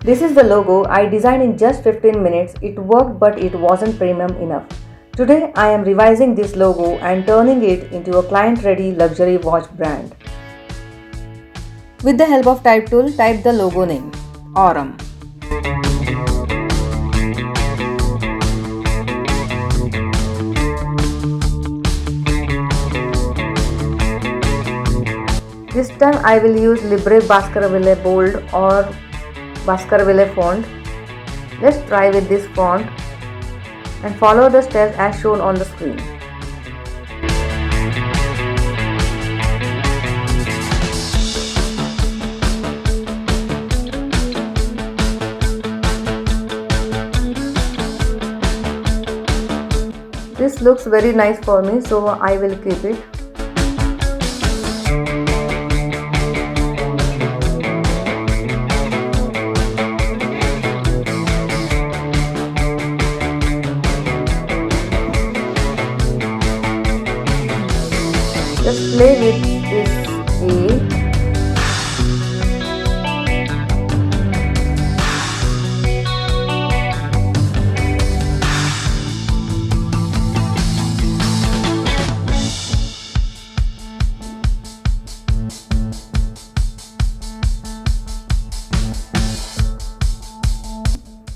This is the logo I designed in just 15 minutes. It worked, but it wasn't premium enough. Today I am revising this logo and turning it into a client-ready luxury watch brand. With the help of Type tool, type the logo name, Aurum. This time I will use Libre Baskerville Bold or Baskerville font. Let's try with this font and follow the steps as shown on the screen. This looks very nice for me, so I will keep it. Just play with this A.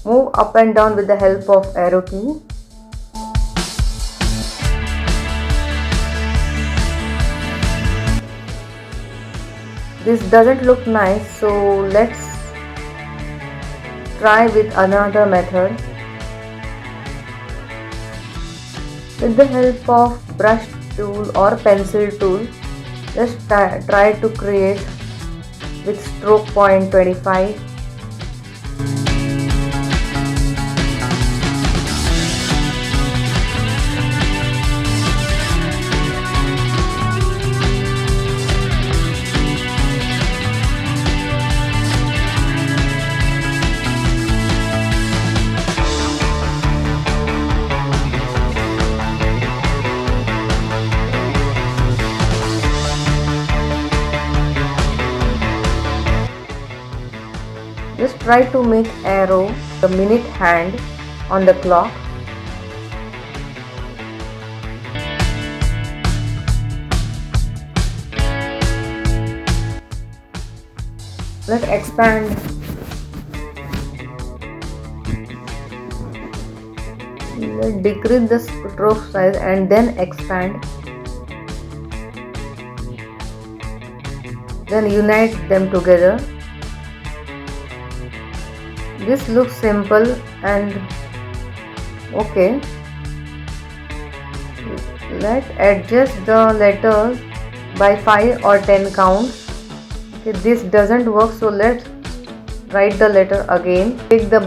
Move up and down with the help of arrow key. This doesn't look nice, so let's try with another method. With the help of brush tool or pencil tool, let's try to create with stroke point 25. Just try to make arrow the minute hand on the clock. Let's expand. Let's decrease the stroke size and then expand. Then unite them together. This looks simple and okay. Let's adjust the letters by 5 or 10 counts. Okay, this doesn't work, so let's write the letter again. Take the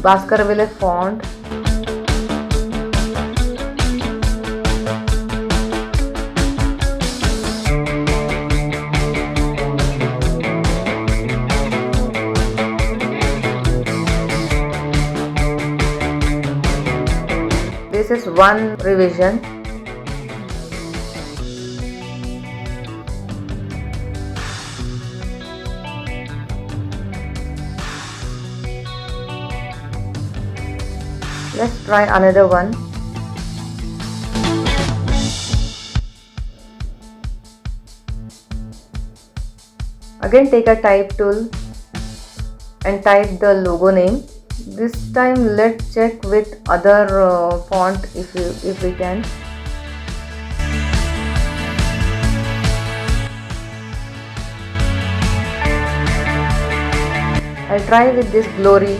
Baskerville font. This is one revision. Let's try another one. Again, take a type tool and type the logo name. This time let's check with other font if we can. I'll try with this Glory.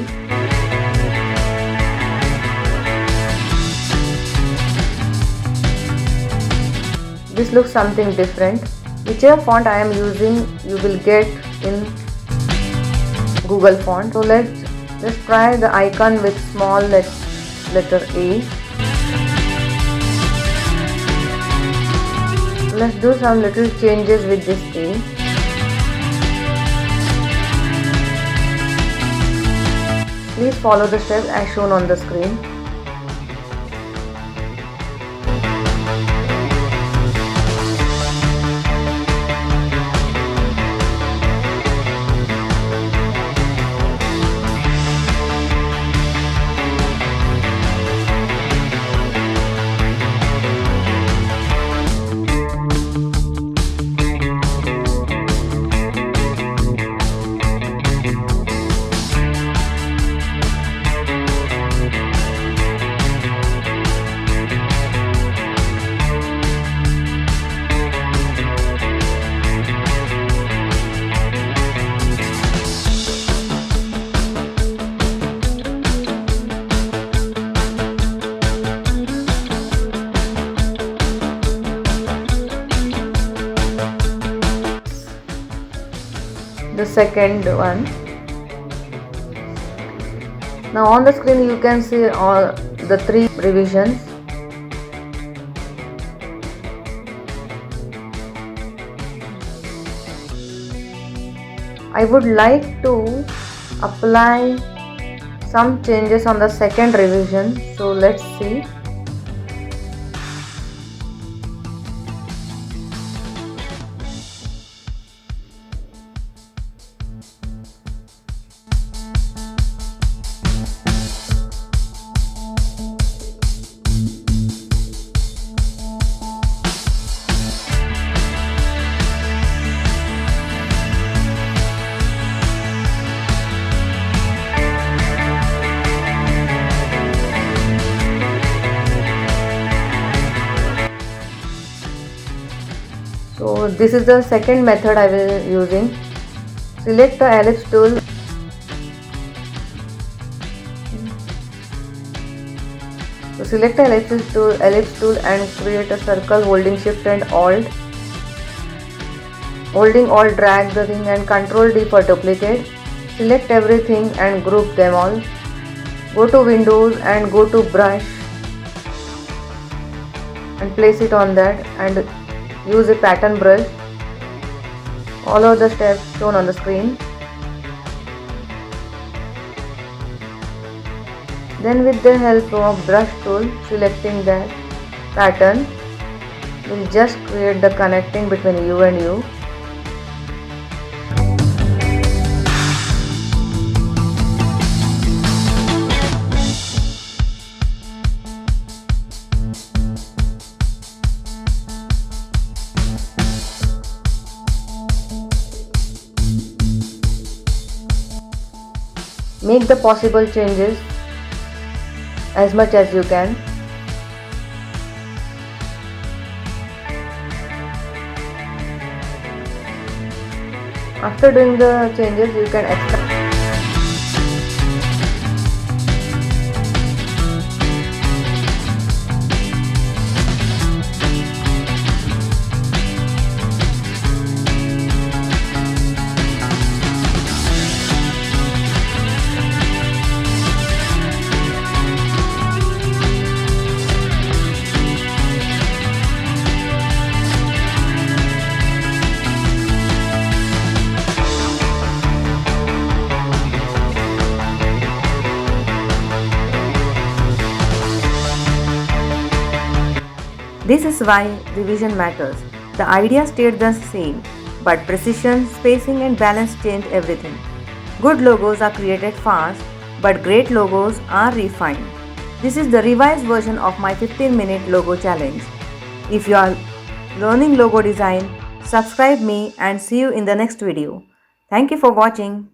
This looks something different. Whichever font I am using, you will get in Google font. So let's try the icon with small letter A. Let's do some little changes with this A. Please follow the steps as shown on the screen. second one. Now on the screen you can see all the 3 revisions. I would like to apply some changes on the second revision, so let's see. So this is the second method I will using. Select the ellipse tool. So select the ellipse tool and create a circle holding Shift and Alt. Holding Alt, drag the thing and Control D for duplicate. Select everything and group them all. Go to Windows and go to Brush and place it on that and use a pattern brush. Follow the steps shown on the screen. Then with the help of brush tool, selecting that pattern, we'll just create the connecting between U and U. Make the possible changes as much as you can. After doing the changes, you can extract. This is why revision matters. The idea stayed the same, but precision, spacing and balance change everything. Good logos are created fast, but great logos are refined. This is the revised version of my 15-minute logo challenge. If you are learning logo design, subscribe me and see you in the next video. Thank you for watching.